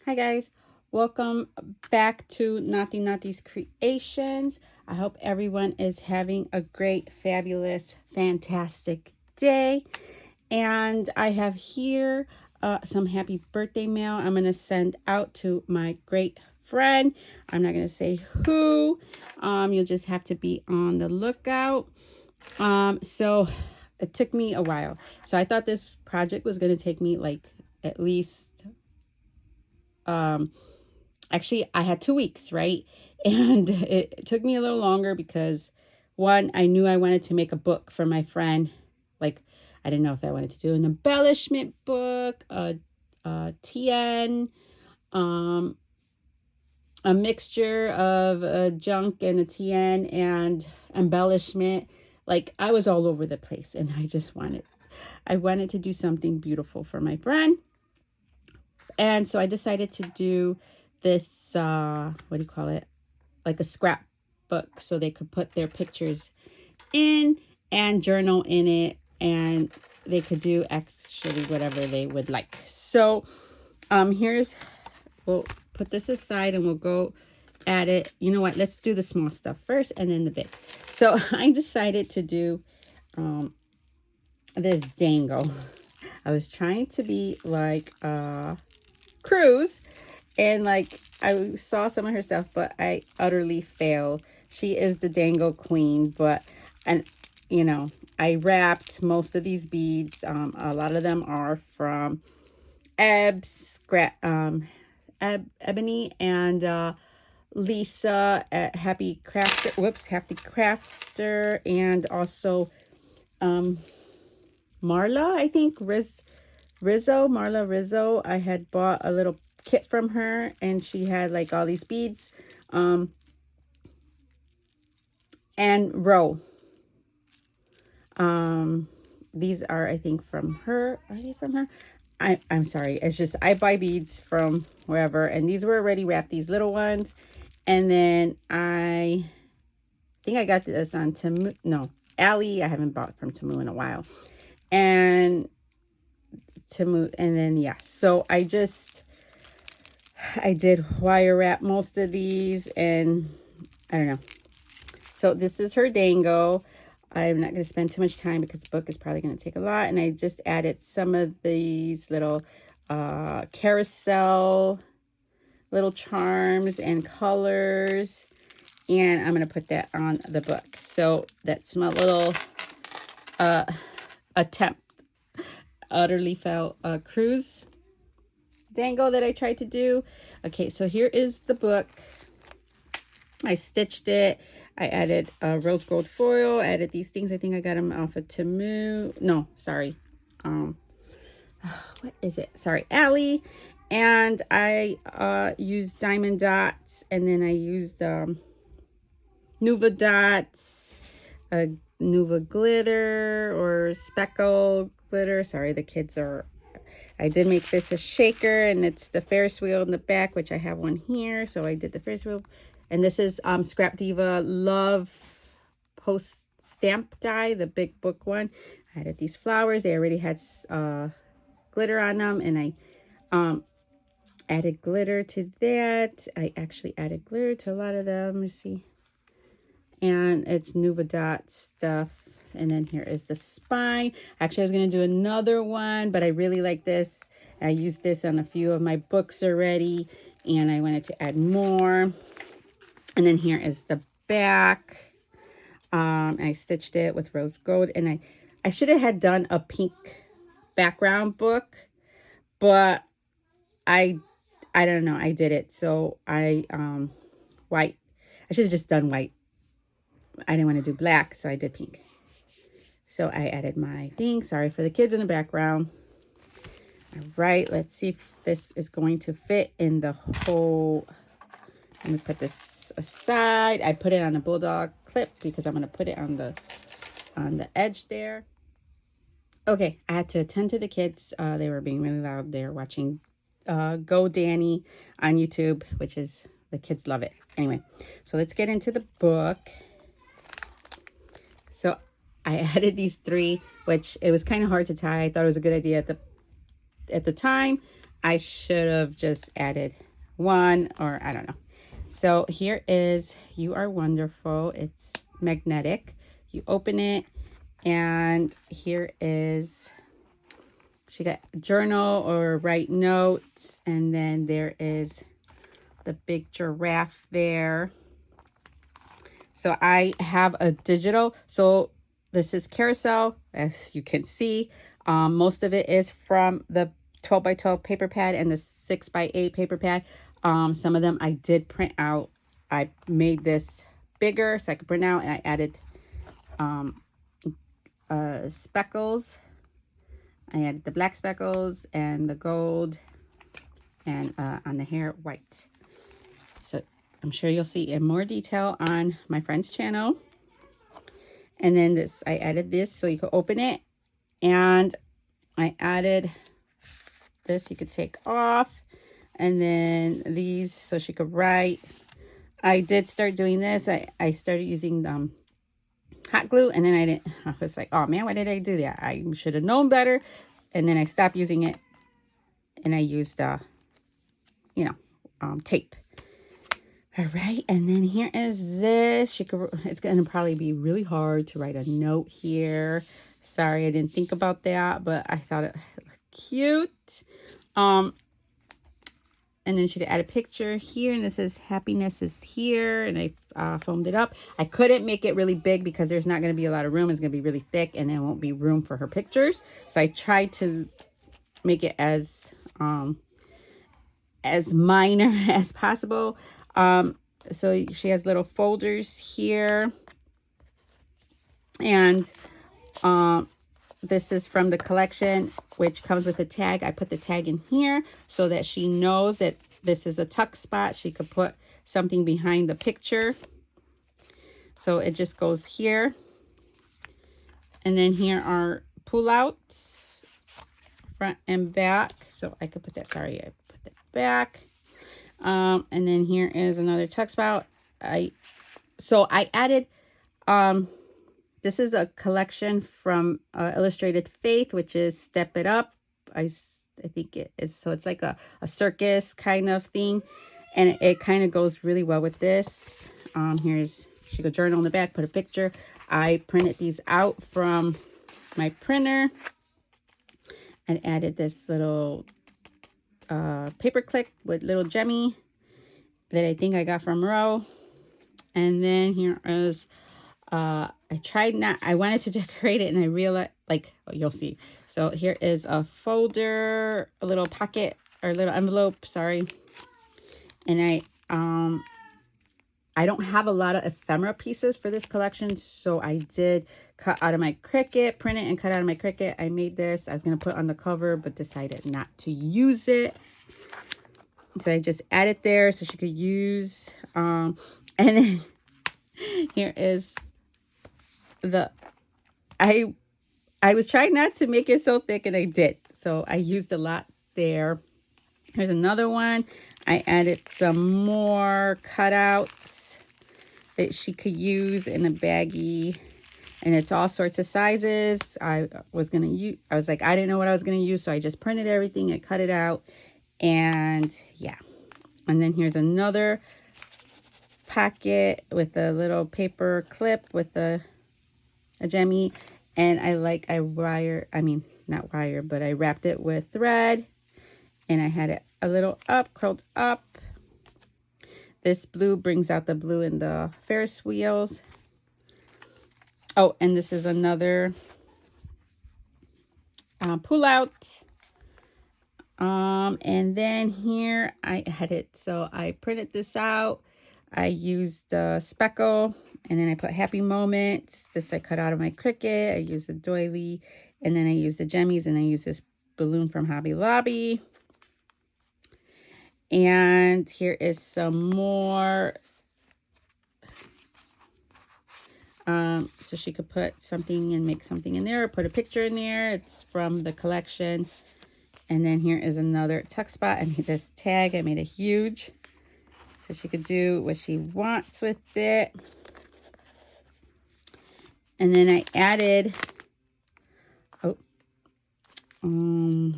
Hi guys, welcome back to Naughty's Creations. I hope everyone is having a great, fabulous, fantastic day. And I have here some happy birthday mail I'm going to send out to my great friend. I'm not going to say who. You'll just have to be on the lookout. So it took me a while. So I thought this project was going to take me like at least actually I had 2 weeks, right? And it took me a little longer because one, I knew I wanted to make a book for my friend. Like, I didn't know if I wanted to do an embellishment book, a TN, a mixture of a junk and a TN and embellishment. Like, I was all over the place, and I wanted to do something beautiful for my friend. And so I decided to do this, what do you call it? Like a scrapbook, so they could put their pictures in and journal in it, and they could do actually whatever they would like. So we'll put this aside and we'll go at it. You know what? Let's do the small stuff first and then the big. So I decided to do this dangle. I was trying to be like Cruz, and like I saw some of her stuff, but I utterly failed. She is the dangle queen, but I wrapped most of these beads. A lot of them are from Ebony and Lisa at Happy Crafter, and also Marla, I think Marla Rizzo. I had bought a little kit from her, and she had like all these beads. And Ro. These are, I think, from her. Are they from her? I'm sorry. It's just I buy beads from wherever, and these were already wrapped. These little ones, and then I think I got this on Temu. No, Allie. I haven't bought from Temu in a while, and Temu, and then yeah. So I did wire wrap most of these, and I don't know. So this is her dango. I'm not going to spend too much time because the book is probably going to take a lot. And I just added some of these little carousel little charms and colors. And I'm going to put that on the book. So that's my little attempt. Utterly fell cruise dangle that I tried to do. Okay, so here is the book. I stitched it. I added rose gold foil. I added these things. I think I got them off of Temu. No, sorry. What is it? Sorry, Allie. And I used diamond dots, and then I used Nuva dots, Nuva glitter or speckle glitter. Sorry, the kids are. I did make this a shaker, and it's the Ferris wheel in the back, which I have one here. So I did the Ferris wheel. And this is Scrap Diva Love Post Stamp Die, the big book one. I added these flowers. They already had glitter on them, and I added glitter to that. I actually added glitter to a lot of them. Let's see. And it's Nuva Dot stuff. And then here is the spine. Actually, I was going to do another one, but I really like this. I used this on a few of my books already, and I wanted to add more. And then here is the back. I stitched it with rose gold, and I should have had done a pink background book, but I don't know. I did it. So white. I should have just done white. I didn't want to do black, so I did pink. So I added my thing. Sorry for the kids in the background. All right, let's see if this is going to fit in the whole. Let me put this aside. I put it on a bulldog clip because I'm going to put it on the edge there. Okay, I had to attend to the kids. They were being really loud. They're watching Go Danny on YouTube, which is, the kids love it. Anyway, so let's get into the book. So I added these three, which it was kind of hard to tie. I thought it was a good idea at the time. I should have just added one, or I don't know. So here is You Are Wonderful. It's magnetic. You open it, and here is, she got journal or write notes, and then there is the big giraffe there. So I have a digital. So this is carousel, as you can see. Most of it is from the 12 by 12 paper pad and the 6 by 8 paper pad. Some of them I did print out. I made this bigger so I could print out, and I added speckles. I added the black speckles and the gold, and on the hair, white. So I'm sure you'll see in more detail on my friend's channel. And then this, I added this so you could open it, and I added this you could take off, and then these so she could write. I did start doing this. I started using hot glue, and then I was like, oh man, why did I do that? I should have known better. And then I stopped using it, and I used tape. All right, and then here is this. It's going to probably be really hard to write a note here. Sorry, I didn't think about that, but I thought it looked cute. And then she could add a picture here, and it says happiness is here, and I foamed it up. I couldn't make it really big because there's not going to be a lot of room. It's going to be really thick, and there won't be room for her pictures. So I tried to make it as minor as possible. So she has little folders here, and this is from the collection, which comes with a tag. I put the tag in here so that she knows that this is a tuck spot. She could put something behind the picture. So it just goes here. And then here are pull-outs, front and back. So I could put that, sorry, I put that back. And then here is another tuck spot. So I added, this is a collection from Illustrated Faith, which is Step It Up. I think it is, so it's like a circus kind of thing, and it kind of goes really well with this. She could journal in the back, put a picture. I printed these out from my printer and added this little paper clip with little Jemmy that I think I got from Row. And then here is I wanted to decorate it, and I realized, you'll see. So here is a folder, a little pocket, or a little envelope, sorry. And I don't have a lot of ephemera pieces for this collection, so I did cut out of my Cricut, print it and cut out of my Cricut. I made this. I was going to put on the cover, but decided not to use it. So I just added there so she could use. And then here is I was trying not to make it so thick, and I did. So I used a lot there. Here's another one. I added some more cutouts that she could use in a baggie, and it's all sorts of sizes. I was like, I didn't know what I was going to use, so I just printed everything and cut it out. And yeah. And then here's another pocket with a little paper clip with a Jemmy. And I wrapped it with thread, and I had it a little curled up. This blue brings out the blue in the Ferris wheels. Oh, and this is another pull out. And then here I had it. So I printed this out. I used the speckle, and then I put happy moments. This I cut out of my Cricut. I used the doily, and then I used the Jemmies, and I used this balloon from Hobby Lobby. And here is some more. So she could put something and make something in there, or put a picture in there. It's from the collection. And then here is another tuck spot. I made this tag. I made it huge so she could do what she wants with it. And then I added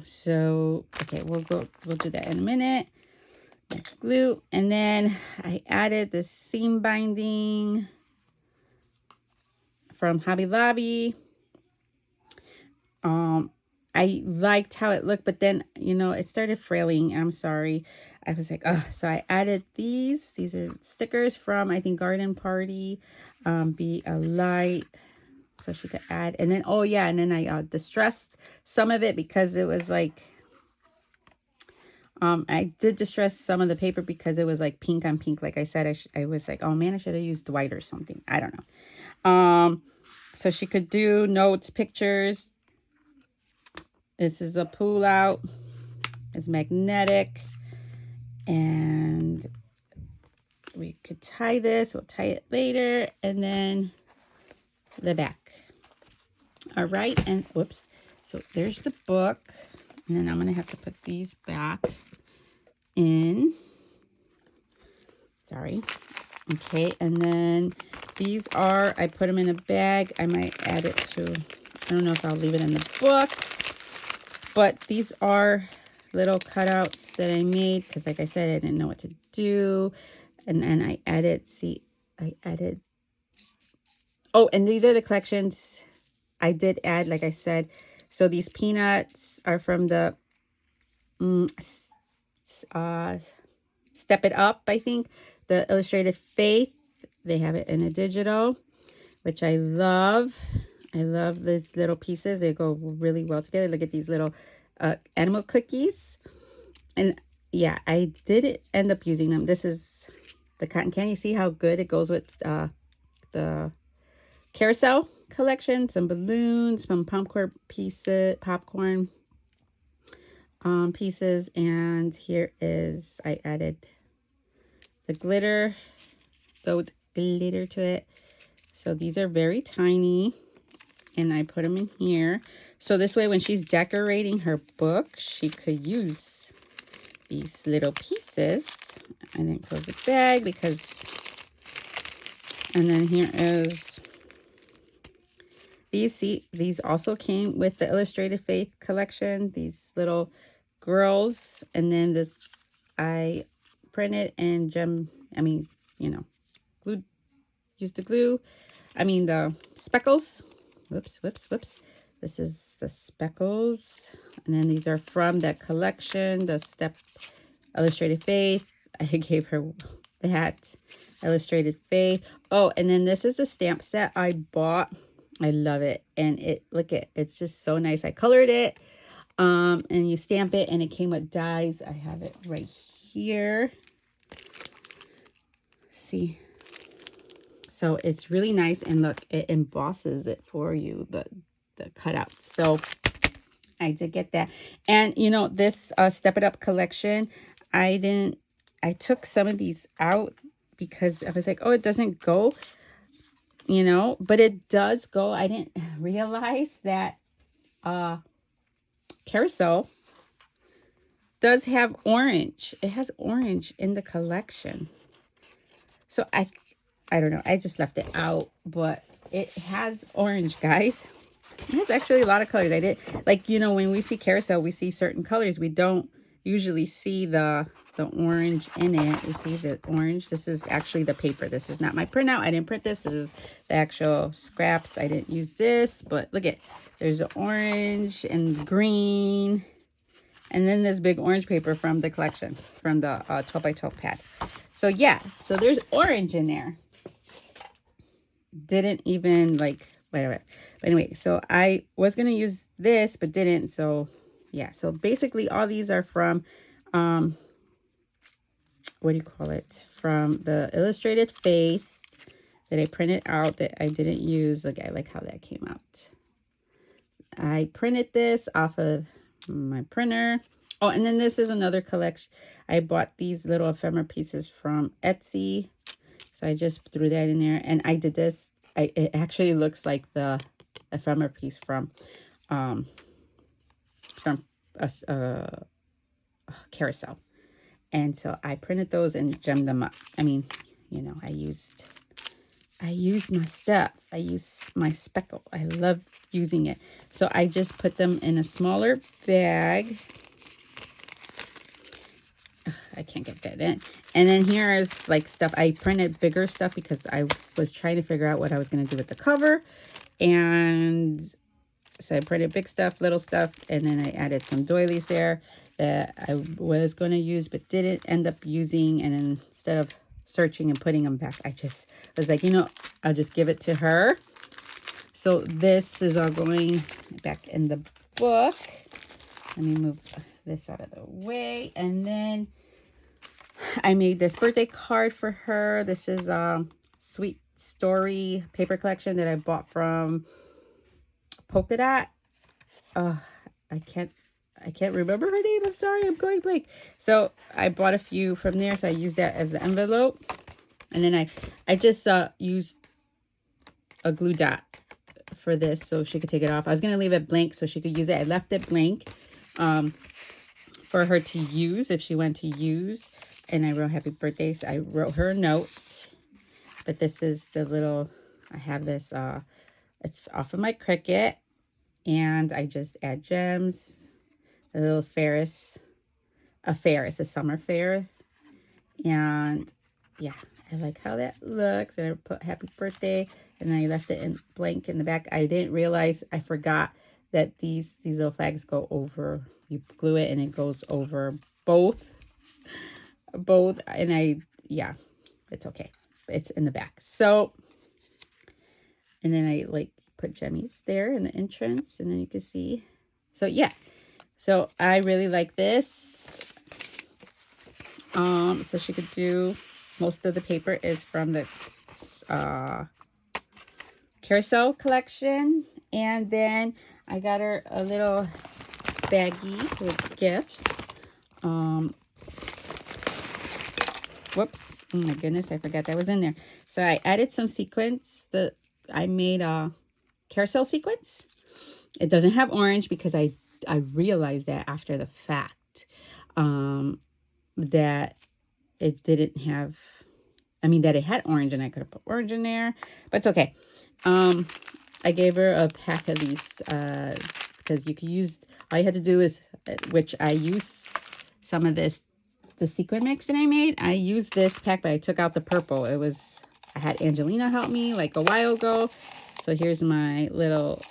So okay, we'll do that in a minute. Next glue, and then I added the seam binding from Hobby Lobby. I liked how it looked, but then, you know, it started frailing. I'm sorry. I was like, oh, so I added these. These are stickers from, I think, Garden Party. Be a Light. So she could add. And then, oh, yeah. And then I distressed some of it because it was like, I did distress some of the paper because it was like pink on pink. Like I said, I was like, oh, man, I should have used white or something. I don't know. So she could do notes, pictures. This is a pull out. It's magnetic. And we could tie this. We'll tie it later. And then the back. All right. And whoops. So there's the book. And then I'm going to have to put these back in. Sorry. Okay. And then these are, I put them in a bag. I might add it to, I don't know if I'll leave it in the book. But these are little cutouts that I made because, like I said, I didn't know what to do. And then I added, see, I added. Oh, and these are the collections I did add, like I said. So these peanuts are from the Step It Up, I think. The Illustrated Faith. They have it in a digital, which I love. I love these little pieces. They go really well together. Look at these little animal cookies. And yeah, I did end up using them. This is the cotton candy. See how good it goes with the carousel collection. Some balloons, some popcorn pieces, pieces. And here is, I added the glitter, gold glitter to it. So these are very tiny. And I put them in here. So this way, when she's decorating her book, she could use these little pieces. I didn't close the bag because... And then here is... These also came with the Illustrated Faith collection. These little girls. And then this, I printed and glued, used the glue. The speckles. Whoops. This is the speckles. And then these are from that collection, the Illustrated Faith. I gave her that Illustrated Faith. Oh, and then this is a stamp set I bought. I love it. And it's just so nice. I colored it. And you stamp it and it came with dies. I have it right here. See? So it's really nice, and look, it embosses it for you, the cutouts. So I did get that. And you know, this Step It Up collection, I took some of these out because I was like, oh, it doesn't go, you know, but it does go. I didn't realize that Carousel does have orange. It has orange in the collection. So I don't know. I just left it out, but it has orange, guys. It has actually a lot of colors. I did, like, you know, when we see Carousel, we see certain colors. We don't usually see the orange in it. We see the orange. This is actually the paper. This is not my printout. I didn't print this. This is the actual scraps. I didn't use this, but look at, there's the orange and green. And then this big orange paper from the collection, from the 12 by 12 pad. So yeah, so there's orange in there. Didn't even whatever. But anyway, so I was going to use this, but didn't. So yeah, so basically all these are from, what do you call it? From the Illustrated Faith that I printed out that I didn't use. Look, I like how that came out. I printed this off of my printer. Oh, and then this is another collection. I bought these little ephemera pieces from Etsy. So I just threw that in there. And I did this. It actually looks like the ephemera piece from Carousel. And so I printed those and gemmed them up. I mean, you know, I used I use my stuff. I use my speckle. I love using it. So I just put them in a smaller bag. Ugh, I can't get that in. And then here is like stuff. I printed bigger stuff because I was trying to figure out what I was going to do with the cover. And so I printed big stuff, little stuff, and then I added some doilies there that I was going to use but didn't end up using. And then instead of searching and putting them back, I just was like, you know, I'll just give it to her. So this is all going back in the book. Let me move this out of the way. And then I made this birthday card for her. This is Sweet Story paper collection that I bought from Polka Dot. I can't remember her name. I'm sorry, I'm going blank. So I bought a few from there, so I used that as the envelope. And then I just used a glue dot for this so she could take it off. I was gonna leave it blank so she could use it. I left it blank for her to use if she wanted to use. And I wrote happy birthday. So I wrote her a note. But this is the little, I have this, it's off of my Cricut. And I just add gems, a little Ferris, a summer fair. And yeah, I like how that looks. And I put happy birthday, and then I left it in blank in the back. I didn't realize, I forgot that these little flags go over, you glue it and it goes over both. And yeah, it's okay. It's in the back. So, and then I like put jemmies there in the entrance, and then you can see. So yeah, so I really like this. So she could do, most of the paper is from the carousel collection. And then I got her a little baggie with gifts. Whoops, oh my goodness, I forgot that was in there. So I added some sequins. I made a carousel sequins. It doesn't have orange because I realized that after the fact, that it didn't have, that it had orange, and I could have put orange in there, but it's okay. I gave her a pack of these, because you could use, all you had to do is, which I use some of this, the sequin mix that I made. I used this pack, but I took out the purple. I had Angelina help me like a while ago. So here's my little,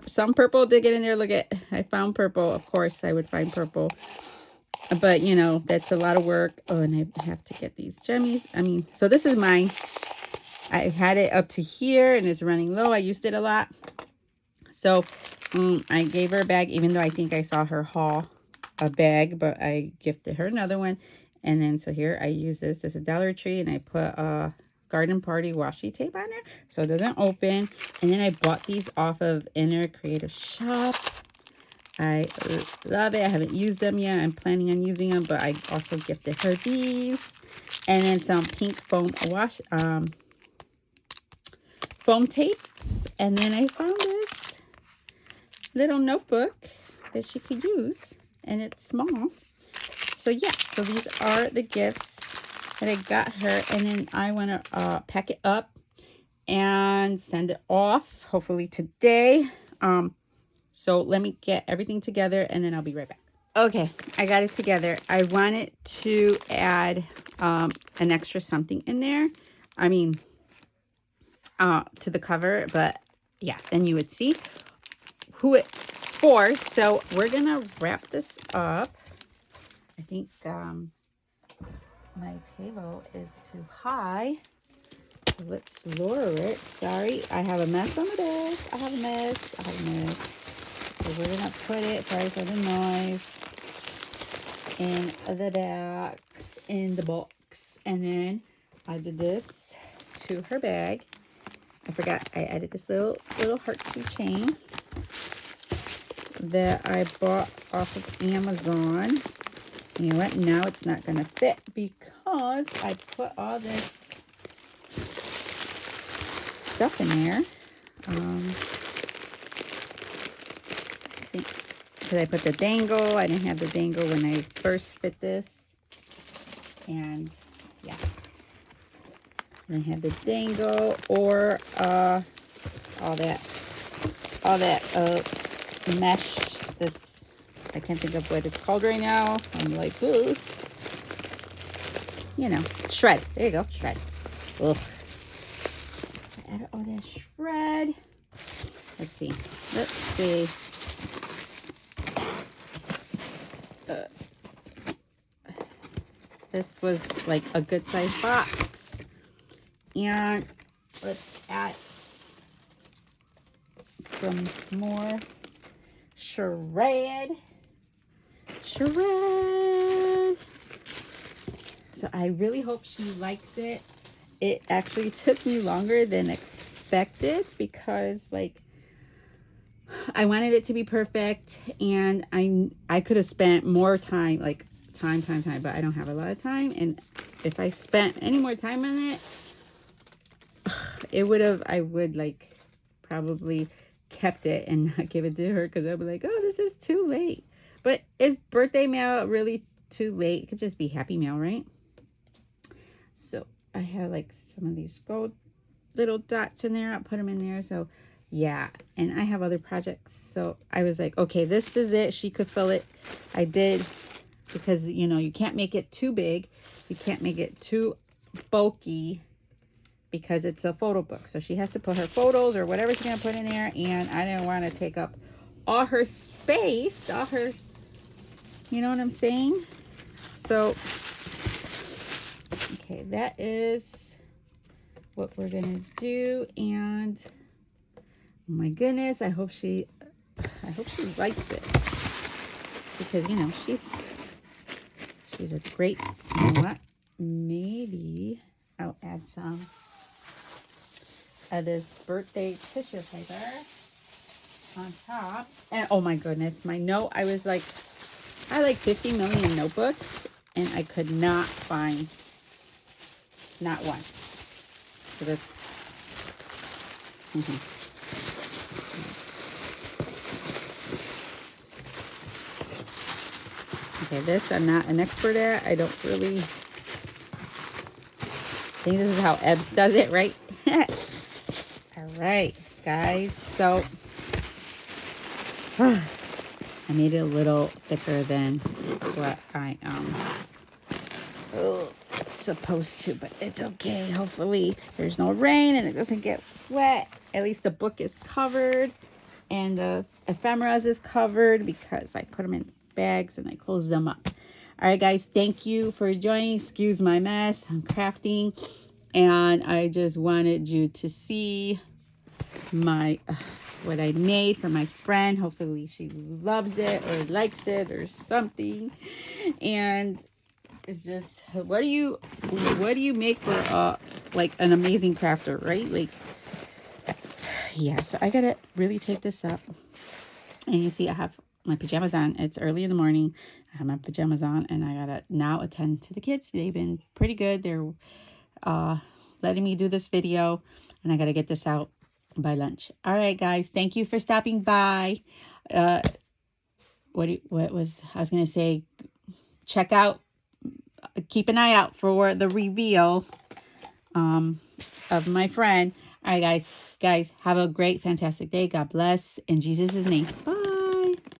some purple did get in there. Look at, I found purple. Of course I would find purple, but you know, that's a lot of work. Oh, and I have to get these jemmies. So this is mine. I had it up to here and it's running low. I used it a lot. So I gave her a bag, even though I think I saw her haul a bag, but I gifted her another one. And then so here I use this is a Dollar Tree, and I put a Garden Party washi tape on there so it doesn't open. And then I bought these off of Inner Creative Shop. I love it. I haven't used them yet. I'm planning on using them, but I also gifted her these. And then some pink foam foam tape. And then I found this little notebook that she could use, and it's small. So yeah, so these are the gifts that I got her. And then I want to pack it up and send it off hopefully today. So let me get everything together, and then I'll be right back. Okay, I got it together. I wanted to add an extra something in there. To the cover, but yeah, then you would see who it's for. So we're gonna wrap this up. I think my table is too high. So let's lower it. Sorry, I have a mess on the desk. I have a mess. So we're gonna put it, sorry for the noise, in the box. And then I did this to her bag. I forgot I added this little heart keychain that I bought off of Amazon. You know what? Now it's not going to fit because I put all this stuff in there. Because I put the dangle. I didn't have the dangle when I first fit this. And yeah. And I have the dangle or all that mesh. This, I can't think of what it's called right now. I'm like, ooh. You know, shred. There you go, shred. Ugh. Add all that shred. Let's see. This was like a good size box. And let's add some more shred. So I really hope she likes it. It actually took me longer than expected because like I wanted it to be perfect, and I could have spent more time, like time, but I don't have a lot of time. And if I spent any more time on it, I would like probably kept it and not give it to her, because I'd be like, oh, this is too late. But is birthday mail really too late? It could just be happy mail, right? So I have like some of these gold little dots in there. I'll put them in there. So yeah, and I have other projects. So I was like, okay, this is it. She could fill it. I did, because you know, you can't make it too big. You can't make it too bulky, because it's a photo book. So she has to put her photos or whatever she's gonna put in there. And I didn't want to take up all her space, all her, you know what I'm saying? So okay, that is what we're gonna do. And oh my goodness, I hope she likes it, because you know, she's a great, you know what, maybe I'll add some of this birthday tissue paper on top. And oh my goodness, my note, I was like, I like 50 million notebooks, and I could not find not one. So that's okay, this I'm not an expert at. I don't really think this is how Ebbs does it, right? All right, guys. So I made it a little thicker than what I supposed to, but it's okay. Hopefully there's no rain and it doesn't get wet. At least the book is covered and the ephemeras is covered, because I put them in bags and I close them up. All right, guys, thank you for joining. Excuse my mess. I'm crafting, and I just wanted you to see my what I made for my friend. Hopefully she loves it or likes it or something. And it's just, what do you make for like an amazing crafter, right? Like, yeah, so I gotta really take this up. And you see I have my pajamas on. It's early in the morning. I have my pajamas on, and I gotta now attend to the kids. They've been pretty good. They're letting me do this video, and I gotta get this out by lunch. All right, guys, thank you for stopping by. What was I was gonna say? Check out, keep an eye out for the reveal of my friend. All right, guys, have a great, fantastic day. God bless in Jesus' name. Bye.